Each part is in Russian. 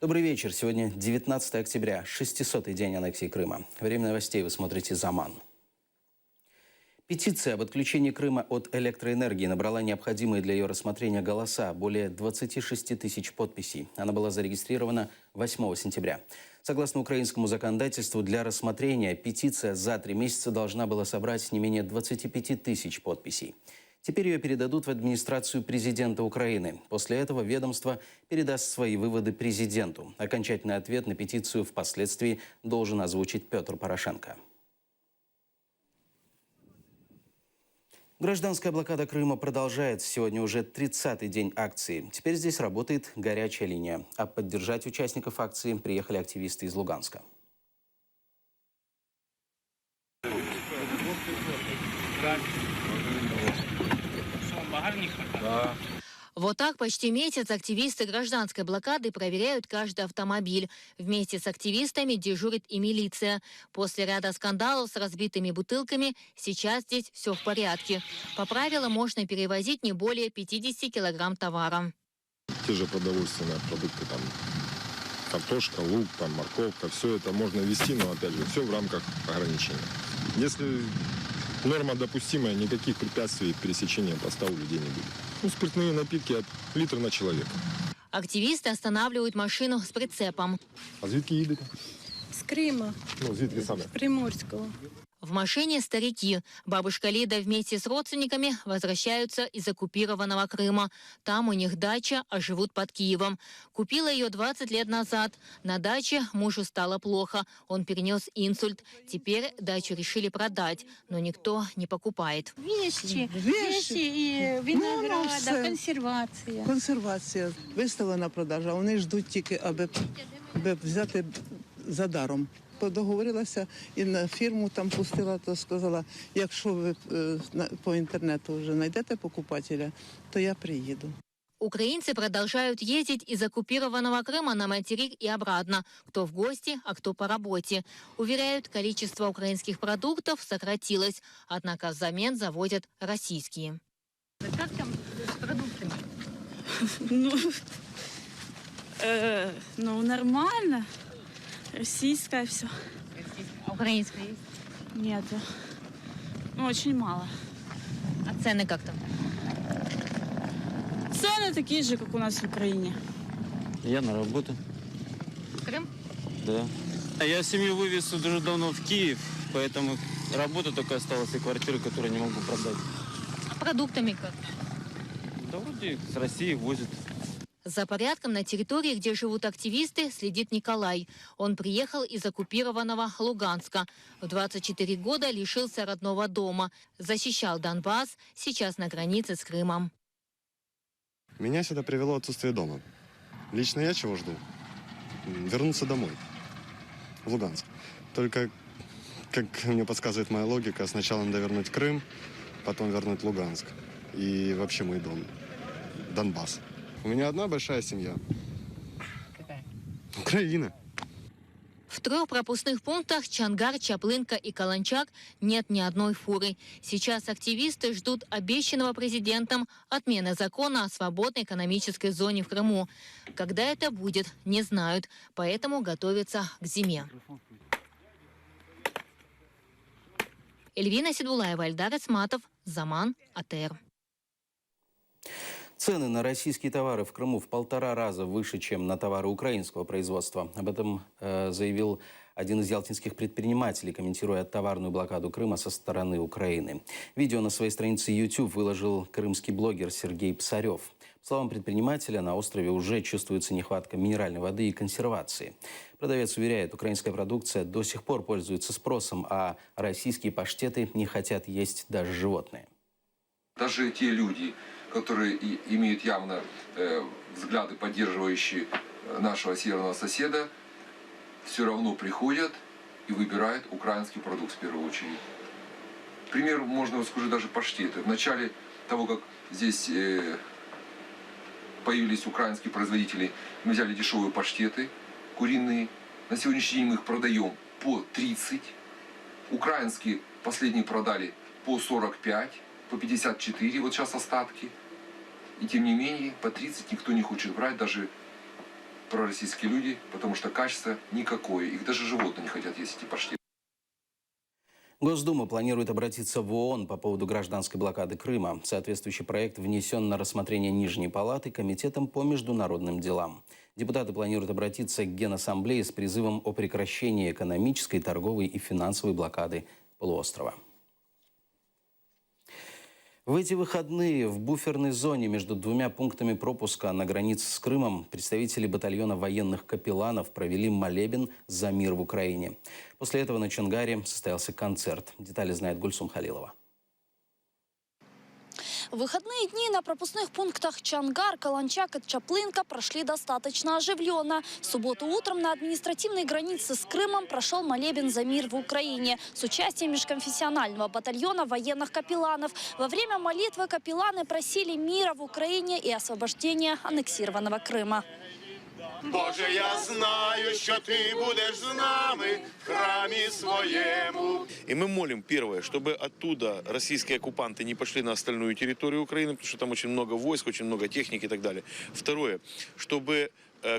Добрый вечер. Сегодня 19 октября, 600-й день аннексии Крыма. Время новостей вы смотрите «Заман». Петиция об отключении Крыма от электроэнергии набрала необходимые для ее рассмотрения голоса. Более 26 тысяч подписей. Она была зарегистрирована 8 сентября. Согласно украинскому законодательству, для рассмотрения петиция за 3 месяца должна была собрать не менее 25 тысяч подписей. Теперь ее передадут в администрацию президента Украины. После этого ведомство передаст свои выводы президенту. Окончательный ответ на петицию впоследствии должен озвучить Петр Порошенко. Гражданская блокада Крыма продолжается. Сегодня уже 30-й день акции. Теперь здесь работает горячая линия. А поддержать участников акции приехали активисты из Луганска. Вот так почти месяц активисты гражданской блокады проверяют каждый автомобиль. Вместе с активистами дежурит и милиция. После ряда скандалов с разбитыми бутылками сейчас здесь все в порядке. По правилам можно перевозить не более 50 килограмм товара. Те же продовольственные продукты, там картошка, лук, там, морковка, все это можно везти, но опять же, все в рамках ограничений. Если норма допустимая, никаких препятствий пересечения поста у людей не будет. Ну, спиртные напитки от литра на человека. Активисты останавливают машину с прицепом. А звідки їдете? З Крима, Ну, звідки саме? Приморского. В машине старики. Бабушка Лида вместе с родственниками возвращаются из оккупированного Крыма. Там у них дача, а живут под Киевом. Купила ее 20 лет назад. На даче мужу стало плохо. Он перенес инсульт. Теперь дачу решили продать, но никто не покупает. Вещи і Ну, винограда, все. консервація. Консервація виставлена продажа, вони ждуть тільки, аби взяти за даром. Договорилася і на фірму там пустила, то сказала, якщо ви по інтернету вже знайдете покупателя, то я приїду. Украинцы продолжают ездить из оккупированного Крыма на материк и обратно. Кто в гости, а кто по работе. Уверяют, количество украинских продуктов сократилось, однако взамен завозят российские. Как там з продуктами? Ну, нормально. Российское все. А украинское есть? Нет. Ну, очень мало. А цены как там? Цены такие же, как у нас в Украине. Я на работу. Крым? Да. Я семью вывез уже давно в Киев, поэтому работа только осталась и квартиру, которую не могу продать. А продуктами как? Да вроде с России возят. За порядком на территории, где живут активисты, следит Николай. Он приехал из оккупированного Луганска. В 24 года лишился родного дома. Защищал Донбасс, сейчас на границе с Крымом. Меня сюда привело отсутствие дома. Лично я чего жду? Вернуться домой, в Луганск. Только, как мне подсказывает моя логика, сначала надо вернуть Крым, потом вернуть Луганск. И вообще мой дом, Донбасс. У меня одна большая семья. Какая? Украина. В 3 пропускных пунктах Чангар, Чаплынка и Каланчак нет ни одной фуры. Сейчас активисты ждут обещанного президентом отмены закона о свободной экономической зоне в Крыму. Когда это будет, не знают, поэтому готовятся к зиме. Эльвина Седулаева, Эльдар Исматов, Заман, АТР. Цены на российские товары в Крыму в 1,5 раза выше, чем на товары украинского производства. Об этом заявил один из ялтинских предпринимателей, комментируя товарную блокаду Крыма со стороны Украины. Видео на своей странице YouTube выложил крымский блогер Сергей Псарев. По словам предпринимателя, на острове уже чувствуется нехватка минеральной воды и консервации. Продавец уверяет, украинская продукция до сих пор пользуется спросом, а российские паштеты не хотят есть даже животные. Даже те люди, которые имеют явно взгляды, поддерживающие нашего северного соседа, все равно приходят и выбирают украинский продукт в первую очередь. Пример можно сказать даже паштеты. В начале того, как здесь появились украинские производители, мы взяли дешевые паштеты куриные. На сегодняшний день мы их продаем по 30. Украинские последние продали по 45. По 54, вот сейчас остатки. И тем не менее, по 30 никто не хочет брать, даже пророссийские люди, потому что качество никакое. Их даже животные не хотят есть, эти паштеты. Госдума планирует обратиться в ООН по поводу гражданской блокады Крыма. Соответствующий проект внесен на рассмотрение Нижней палаты Комитетом по международным делам. Депутаты планируют обратиться к Генассамблее с призывом о прекращении экономической, торговой и финансовой блокады полуострова. В эти выходные в буферной зоне между двумя пунктами пропуска на границе с Крымом представители батальона военных капелланов провели молебен за мир в Украине. После этого на Чонгаре состоялся концерт. Детали знает Гульсум Халилова. В выходные дни на пропускных пунктах Чонгар, Каланчак и Чаплынка прошли достаточно оживленно. В субботу утром на административной границе с Крымом прошел молебен за мир в Украине с участием межконфессионального батальона военных капелланов. Во время молитвы капелланы просили мира в Украине и освобождения аннексированного Крыма. Боже, я знаю, что ты будешь с нами в храме своему. И мы молим, первое, чтобы оттуда российские оккупанты не пошли на остальную территорию Украины, потому что там очень много войск, очень много техники и так далее. Второе, чтобы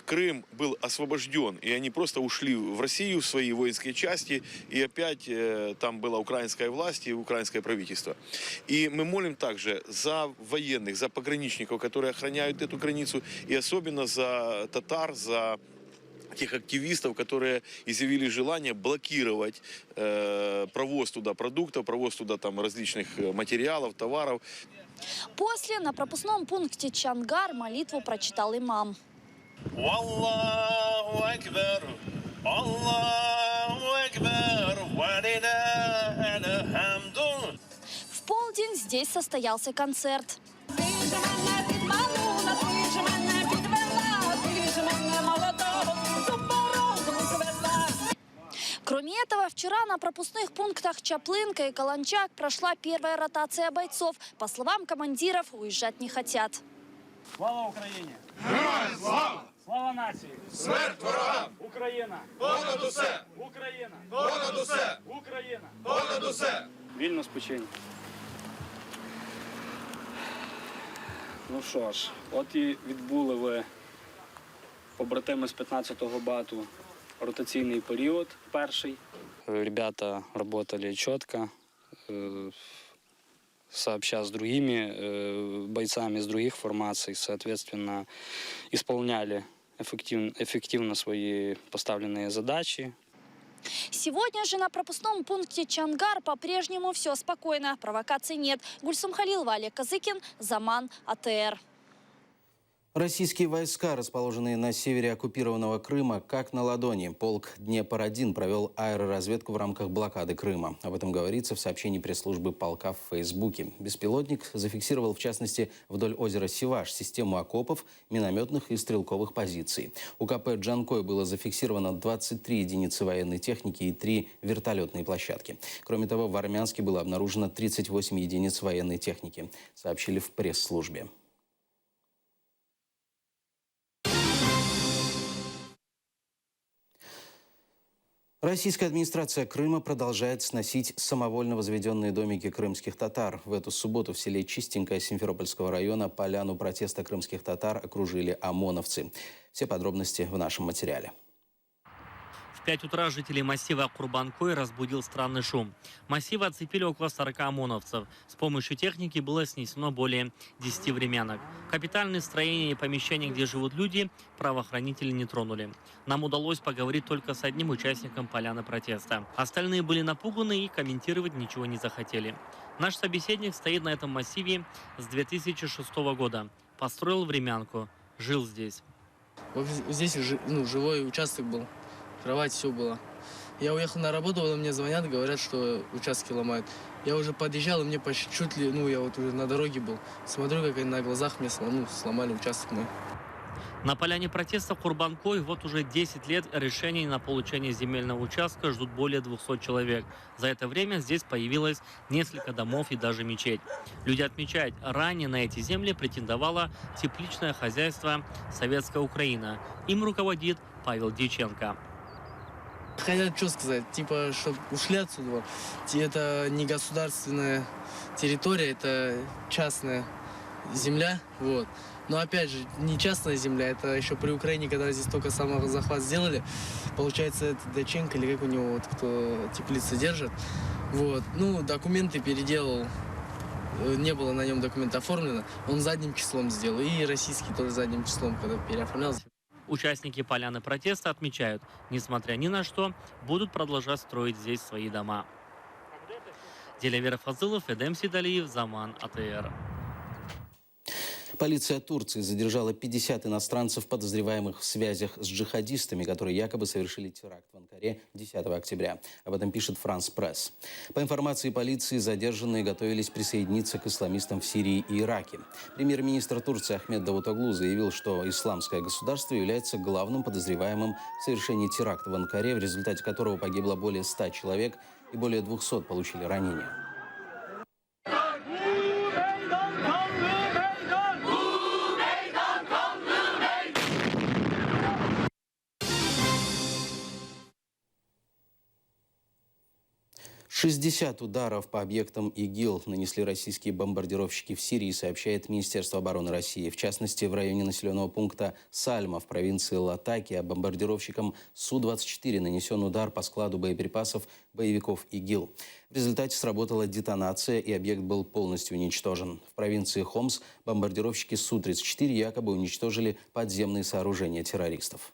Крым был освобожден, и они просто ушли в Россию, в свои воинские части, и опять там была украинская власть и украинское правительство. И мы молим также за военных, за пограничников, которые охраняют эту границу, и особенно за татар, за тех активистов, которые изъявили желание блокировать провоз туда продуктов, провоз туда там различных материалов, товаров. После на пропускном пункте Чонгар молитву прочитал имам. Аллаху акбар, Аллаху акбар, валилляхи хамду. В полдень здесь состоялся концерт. Кроме этого, вчера на пропускных пунктах Чаплынка и Каланчак прошла первая ротация бойцов. По словам командиров, уезжать не хотят. Слава Україні! Героям слава! Слава нації! Смерть ворогам! Україна! Понад усе! Україна! Понад усе! Україна! Понад усе! Вільно спочинь. Ну що ж, от і відбули ви, побратими з 15-го бату, ротаційний період перший. Ребята работали четко, сообща с другими бойцами из других формаций, соответственно, исполняли эффективно свои поставленные задачи. Сегодня же на пропускном пункте Чонгар по-прежнему все спокойно, провокаций нет. Гульсум Халилова, Олег Козыкин, Заман, АТР. Российские войска, расположенные на севере оккупированного Крыма, как на ладони. Полк Днепр-1 провел аэроразведку в рамках блокады Крыма. Об этом говорится в сообщении пресс-службы полка в Фейсбуке. Беспилотник зафиксировал, в частности, вдоль озера Сиваш систему окопов, минометных и стрелковых позиций. У КП «Джанкой» было зафиксировано 23 единицы военной техники и 3 вертолетные площадки. Кроме того, в Армянске было обнаружено 38 единиц военной техники, сообщили в пресс-службе. Российская администрация Крыма продолжает сносить самовольно возведенные домики крымских татар. В эту субботу в селе Чистенькое Симферопольского района поляну протеста крымских татар окружили ОМОНовцы. Все подробности в нашем материале. В 5 утра жителей массива Курбанкой разбудил странный шум. Массив оцепили около 40 ОМОНовцев. С помощью техники было снесено более 10 времянок. Капитальные строения и помещения, где живут люди, правоохранители не тронули. Нам удалось поговорить только с одним участником поляны протеста. Остальные были напуганы и комментировать ничего не захотели. Наш собеседник стоит на этом массиве с 2006 года. Построил времянку, жил здесь. Вот здесь живой участок был. Кровать, все было. Я уехал на работу, потом мне звонят, говорят, что участки ломают. Я уже подъезжал, и мне чуть ли, я вот уже на дороге был. Смотрю, как они на глазах мне сломали участок мой. На поляне протеста в Курбанкой вот уже 10 лет решений на получение земельного участка ждут более 200 человек. За это время здесь появилось несколько домов и даже мечеть. Люди отмечают, ранее на эти земли претендовало тепличное хозяйство «Советская Украина». Им руководит Павел Дьяченко. Хотят что сказать, чтобы ушли отсюда. Это не государственная территория, это частная земля. Вот. Но опять же, не частная земля, это еще при Украине, когда здесь только самозахват сделали. Получается, это Даченко, или как у него, вот, кто теплицы держит. Вот. Ну, документы переделал. Не было на нем документа оформлено. Он задним числом сделал. И российский тоже задним числом, когда переоформлялся. Участники поляны протеста отмечают, несмотря ни на что, будут продолжать строить здесь свои дома. Делявер Фазылов, Эдем Сидалиев, Заман, АТР. Полиция Турции задержала 50 иностранцев, подозреваемых в связях с джихадистами, которые якобы совершили теракт в Анкаре 10 октября. Об этом пишет «Франс Пресс». По информации полиции, задержанные готовились присоединиться к исламистам в Сирии и Ираке. Премьер-министр Турции Ахмед Давутоглу заявил, что исламское государство является главным подозреваемым в совершении теракта в Анкаре, в результате которого погибло более 100 человек и более 200 получили ранения. «60 ударов по объектам ИГИЛ нанесли российские бомбардировщики в Сирии», сообщает Министерство обороны России. В частности, в районе населенного пункта Сальма в провинции Латакия бомбардировщикам Су-24 нанесен удар по складу боеприпасов боевиков ИГИЛ. В результате сработала детонация, и объект был полностью уничтожен. В провинции Хомс бомбардировщики Су-34 якобы уничтожили подземные сооружения террористов.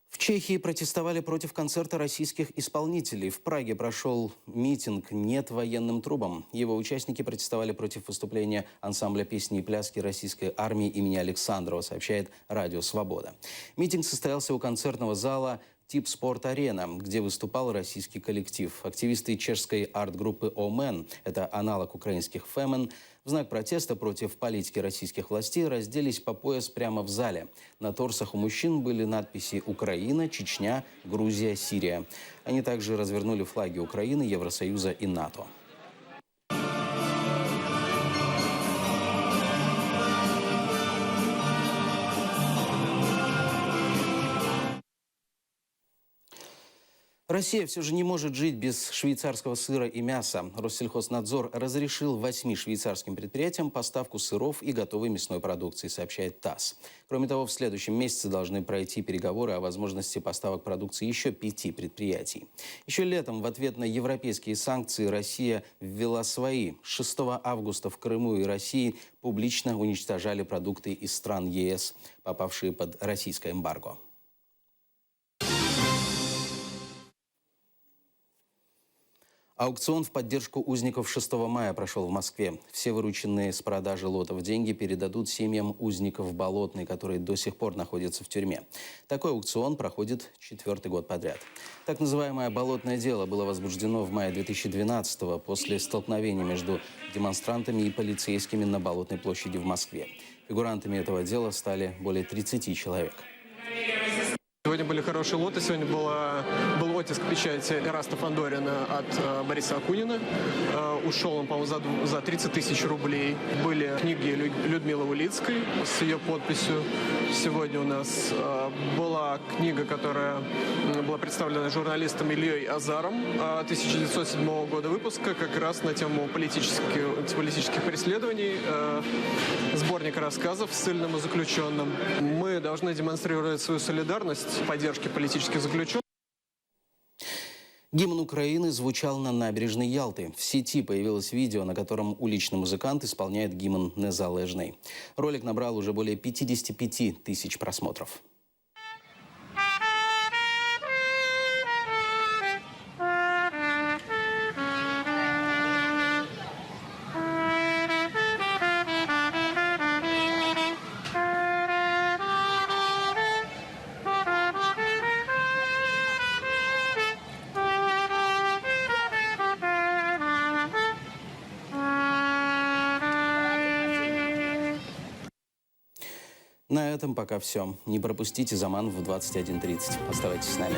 В Чехии протестовали против концерта российских исполнителей. В Праге прошел митинг «Нет военным трубам». Его участники протестовали против выступления ансамбля песни и пляски российской армии имени Александрова, сообщает Радио Свобода. Митинг состоялся у концертного зала «Тип Спорт-Арена», где выступал российский коллектив. Активисты чешской арт-группы «Омен», это аналог украинских «Фемен», в знак протеста против политики российских властей разделись по пояс прямо в зале. На торсах у мужчин были надписи «Украина», «Чечня», «Грузия», «Сирия». Они также развернули флаги Украины, Евросоюза и НАТО. Россия все же не может жить без швейцарского сыра и мяса. Россельхознадзор разрешил 8 швейцарским предприятиям поставку сыров и готовой мясной продукции, сообщает ТАСС. Кроме того, в следующем месяце должны пройти переговоры о возможности поставок продукции еще 5 предприятий. Еще летом в ответ на европейские санкции Россия ввела свои. 6 августа в Крыму и России публично уничтожали продукты из стран ЕС, попавшие под российское эмбарго. Аукцион в поддержку узников 6 мая прошел в Москве. Все вырученные с продажи лотов деньги передадут семьям узников Болотной, которые до сих пор находятся в тюрьме. Такой аукцион проходит 4-й год подряд. Так называемое «Болотное дело» было возбуждено в мае 2012-го после столкновения между демонстрантами и полицейскими на Болотной площади в Москве. Фигурантами этого дела стали более 30 человек. Сегодня были хорошие лоты. Сегодня был оттиск печати Эраста Фандорина от Бориса Акунина. Ушел он, по-моему, за 30 тысяч рублей. Были книги Людмилы Улицкой с ее подписью. Сегодня у нас была книга, которая была представлена журналистом Ильей Азаром 1907 года выпуска, как раз на тему политических преследований. Сборник рассказов с ссыльным и заключенным. Мы должны демонстрировать свою солидарность поддержки политических заключенных. Гимн Украины звучал на набережной Ялты. В сети появилось видео, на котором уличный музыкант исполняет гимн «Незалежный». Ролик набрал уже более 55 тысяч просмотров. На этом пока все. Не пропустите «Заман» в 21:30. Оставайтесь с нами.